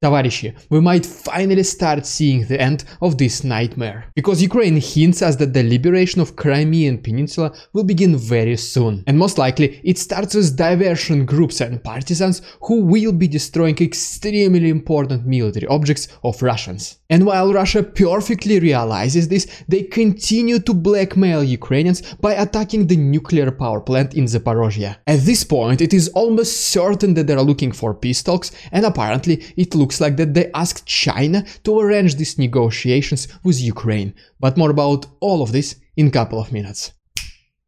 Товарищи, we might finally start seeing the end of this nightmare. Because Ukraine hints us that the liberation of Crimean Peninsula will begin very soon. And most likely it starts with diversion groups and partisans who will be destroying extremely important military objects of Russians. And while Russia perfectly realizes this, they continue to blackmail Ukrainians by attacking the nuclear power plant in Zaporozhye. At this point, it is almost certain that they are looking for peace talks, and apparently it looks like that they asked China to arrange these negotiations with Ukraine. But more about all of this in a couple of minutes.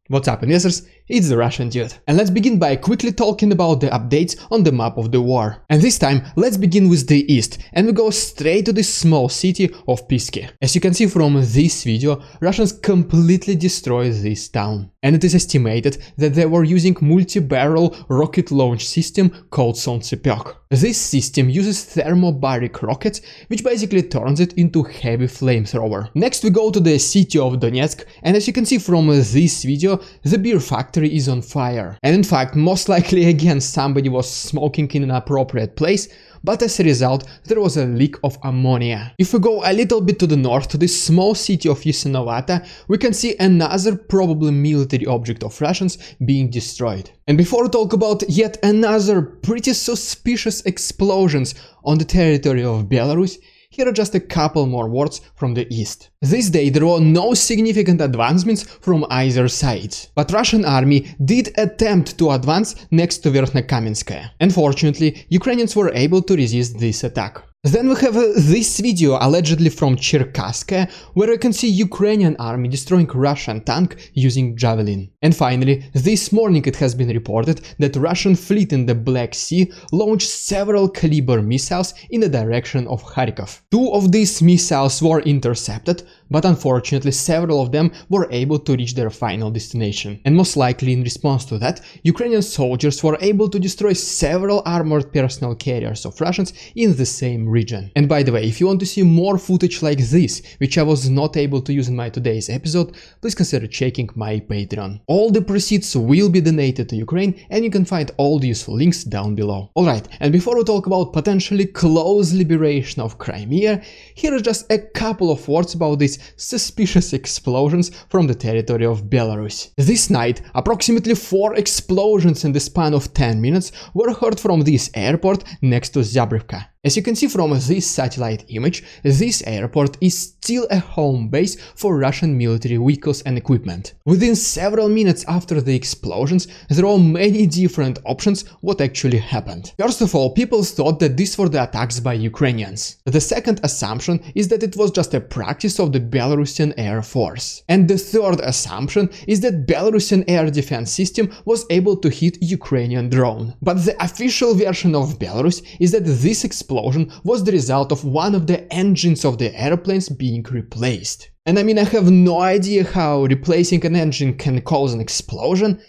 What's up, investors? It's the Russian dude. And let's begin by quickly talking about the updates on the map of the war. And this time, let's begin with the east, and we go straight to the small city of Pisky. As you can see from this video, Russians completely destroyed this town. And it is estimated that they were using multi-barrel rocket launch system called Solntsepek. This system uses thermobaric rockets, which basically turns it into heavy flamethrower. Next we go to the city of Donetsk, and as you can see from this video, the beer factory is on fire. And in fact, most likely again somebody was smoking in an appropriate place, but as a result there was a leak of ammonia. If we go a little bit to the north to this small city of Yasenovata, we can see another probably military object of Russians being destroyed. And before we talk about yet another pretty suspicious explosions on the territory of Belarus, here are just a couple more words from the east. This day there were no significant advancements from either side, but Russian army did attempt to advance next to Verkhnekamenskaya. Unfortunately, Ukrainians were able to resist this attack. Then we have this video allegedly from Cherkasskaya, where you can see Ukrainian army destroying Russian tank using javelin. And finally, this morning it has been reported that Russian fleet in the Black Sea launched several caliber missiles in the direction of Kharkov. Two of these missiles were intercepted, but unfortunately several of them were able to reach their final destination. And most likely in response to that, Ukrainian soldiers were able to destroy several armored personnel carriers of Russians in the same region. And by the way, if you want to see more footage like this, which I was not able to use in my today's episode, please consider checking my Patreon. All the proceeds will be donated to Ukraine, and you can find all the useful links down below. Alright, and before we talk about potentially close liberation of Crimea, here are just a couple of words about these suspicious explosions from the territory of Belarus. This night, approximately 4 explosions in the span of 10 minutes were heard from this airport next to Zaporozhye. As you can see from this satellite image, this airport is still a home base for Russian military vehicles and equipment. Within several minutes after the explosions, there were many different options what actually happened. First of all, people thought that these were the attacks by Ukrainians. The second assumption is that it was just a practice of the Belarusian Air Force. And the third assumption is that Belarusian air defense system was able to hit Ukrainian drone. But the official version of Belarus is that this explosion was the result of one of the engines of the airplanes being replaced. And I mean, I have no idea how replacing an engine can cause an explosion.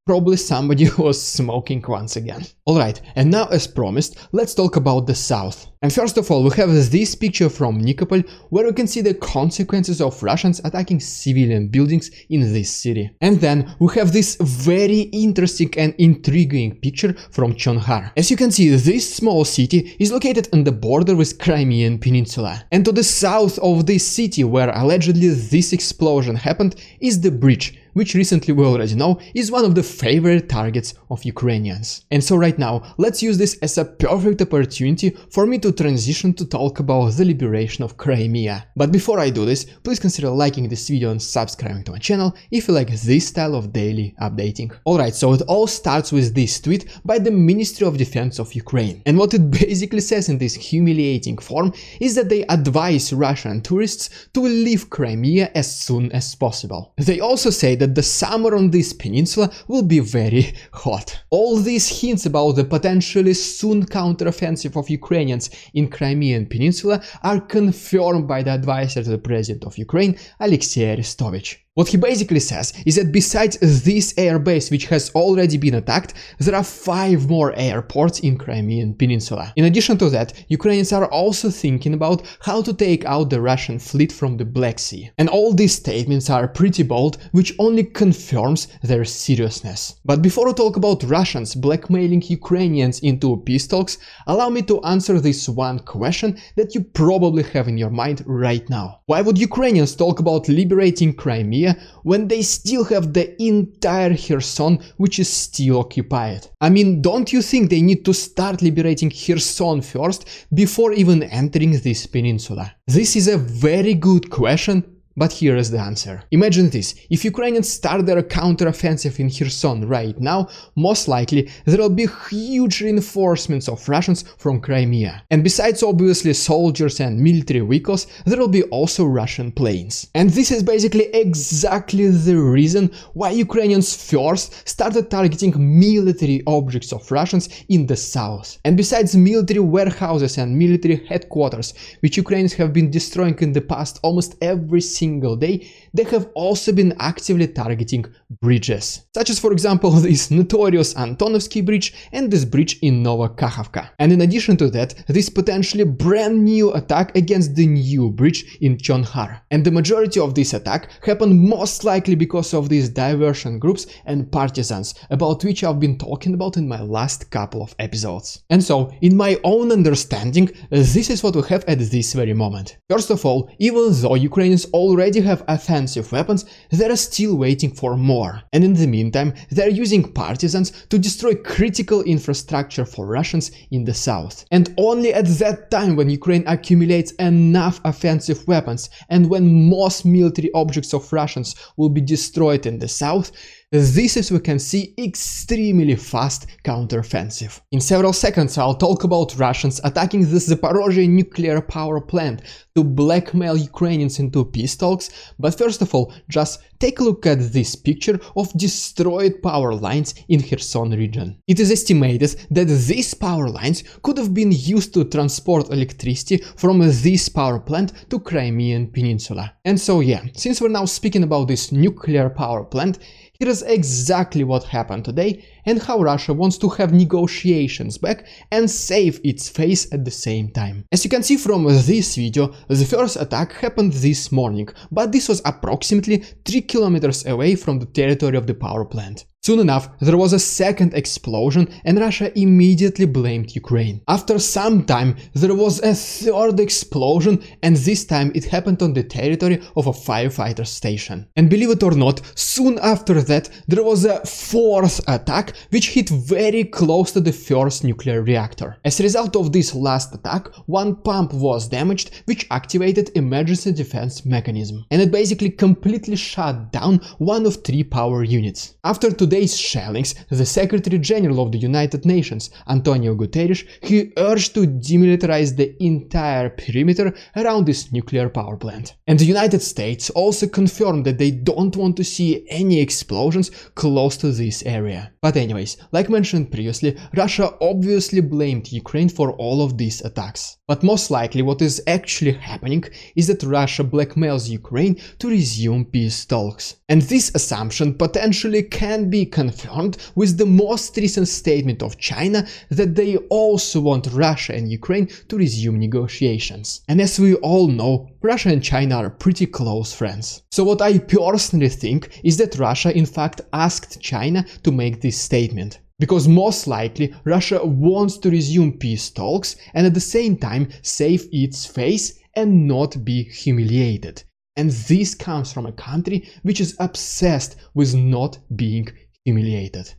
Probably somebody was smoking once again. Alright, and now as promised, let's talk about the south. And first of all, we have this picture from Nikopol, where you can see the consequences of Russians attacking civilian buildings in this city. And then we have this very interesting and intriguing picture from Chonhar. As you can see, this small city is located on the border with Crimean Peninsula. And to the south of this city, where allegedly this explosion happened, is the bridge, which recently we already know is one of the favorite targets of Ukrainians. And so right now, let's use this as a perfect opportunity for me to transition to talk about the liberation of Crimea. But before I do this, please consider liking this video and subscribing to my channel if you like this style of daily updating. Alright, so it all starts with this tweet by the Ministry of Defense of Ukraine. And what it basically says in this humiliating form is that they advise Russian tourists to leave Crimea as soon as possible. They also say that the summer on this peninsula will be very hot. All these hints about the potentially soon counteroffensive of Ukrainians in Crimean Peninsula are confirmed by the advisor to the President of Ukraine, Alexei Arestovich. What he basically says is that besides this airbase which has already been attacked, there are 5 more airports in Crimean Peninsula. In addition to that, Ukrainians are also thinking about how to take out the Russian fleet from the Black Sea. And all these statements are pretty bold, which only confirms their seriousness. But before we talk about Russians blackmailing Ukrainians into peace talks, allow me to answer this one question that you probably have in your mind right now. Why would Ukrainians talk about liberating Crimea when they still have the entire Kherson which is still occupied? I mean, don't you think they need to start liberating Kherson first before even entering this peninsula? This is a very good question. But here is the answer. Imagine this, if Ukrainians start their counter-offensive in Kherson right now, most likely there will be huge reinforcements of Russians from Crimea. And besides obviously soldiers and military vehicles, there will be also Russian planes. And this is basically exactly the reason why Ukrainians first started targeting military objects of Russians in the south. And besides military warehouses and military headquarters, which Ukrainians have been destroying in the past almost every single day, they have also been actively targeting bridges, such as for example this notorious Antonovsky bridge and this bridge in Novokakhovka. And in addition to that, this potentially brand new attack against the new bridge in Chonhar. And the majority of this attack happened most likely because of these diversion groups and partisans, about which I've been talking about in my last couple of episodes. And so, in my own understanding, this is what we have at this very moment. First of all, even though Ukrainians already have offensive weapons, they are still waiting for more. And in the meantime, they are using partisans to destroy critical infrastructure for Russians in the south. And only at that time, when Ukraine accumulates enough offensive weapons and when most military objects of Russians will be destroyed in the south, this is we can see extremely fast counteroffensive. In several seconds I'll talk about Russians attacking the Zaporozhye Nuclear Power Plant to blackmail Ukrainians into peace talks, but first of all, just take a look at this picture of destroyed power lines in Kherson region. It is estimated that these power lines could have been used to transport electricity from this power plant to Crimean Peninsula. And so yeah, since we're now speaking about this nuclear power plant, here is exactly what happened today and how Russia wants to have negotiations back and save its face at the same time. As you can see from this video, the first attack happened this morning, but this was approximately 3 kilometers away from the territory of the power plant. Soon enough, there was a second explosion and Russia immediately blamed Ukraine. After some time, there was a third explosion and this time it happened on the territory of a firefighter station. And believe it or not, soon after that, there was a fourth attack which hit very close to the first nuclear reactor. As a result of this last attack, one pump was damaged which activated emergency defense mechanism. And it basically completely shut down one of 3 power units. After today's shellings, the Secretary General of the United Nations, Antonio Guterres, he urged to demilitarize the entire perimeter around this nuclear power plant. And the United States also confirmed that they don't want to see any explosions close to this area. But anyways, like mentioned previously, Russia obviously blamed Ukraine for all of these attacks. But most likely what is actually happening is that Russia blackmails Ukraine to resume peace talks. And this assumption potentially can be confirmed with the most recent statement of China that they also want Russia and Ukraine to resume negotiations. And as we all know, Russia and China are pretty close friends. So what I personally think is that Russia in fact asked China to make this statement. Because most likely Russia wants to resume peace talks and at the same time save its face and not be humiliated. And this comes from a country which is obsessed with not being humiliated.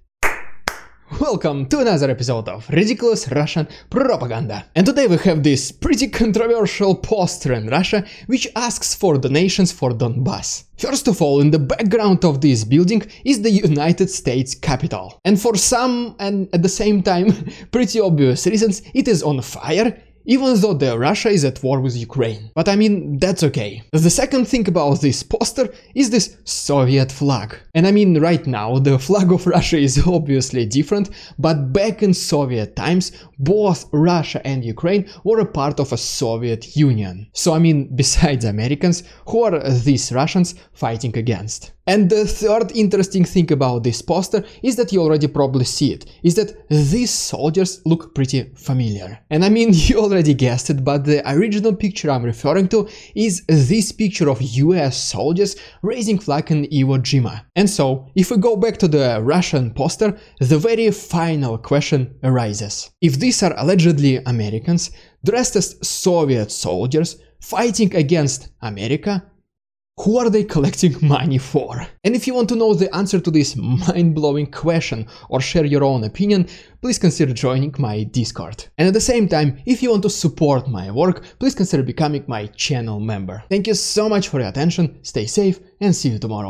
Welcome to another episode of Ridiculous Russian Propaganda. And today we have this pretty controversial poster in Russia which asks for donations for Donbass. First of all, in the background of this building is the United States Capitol. And for some, and at the same time, pretty obvious reasons, it is on fire. even though Russia is at war with Ukraine. But I mean, that's okay. The second thing about this poster is this Soviet flag. And I mean, right now the flag of Russia is obviously different, but back in Soviet times, both Russia and Ukraine were a part of a Soviet Union. So I mean, besides Americans, who are these Russians fighting against? And the third interesting thing about this poster is that you already probably see it, is that these soldiers look pretty familiar. And I mean, you already guessed it, but the original picture I'm referring to is this picture of US soldiers raising flag in Iwo Jima. And so, if we go back to the Russian poster, the very final question arises. If these are allegedly Americans, dressed as Soviet soldiers, fighting against America, who are they collecting money for? And if you want to know the answer to this mind-blowing question or share your own opinion, please consider joining my Discord. And at the same time, if you want to support my work, please consider becoming my channel member. Thank you so much for your attention, stay safe and see you tomorrow.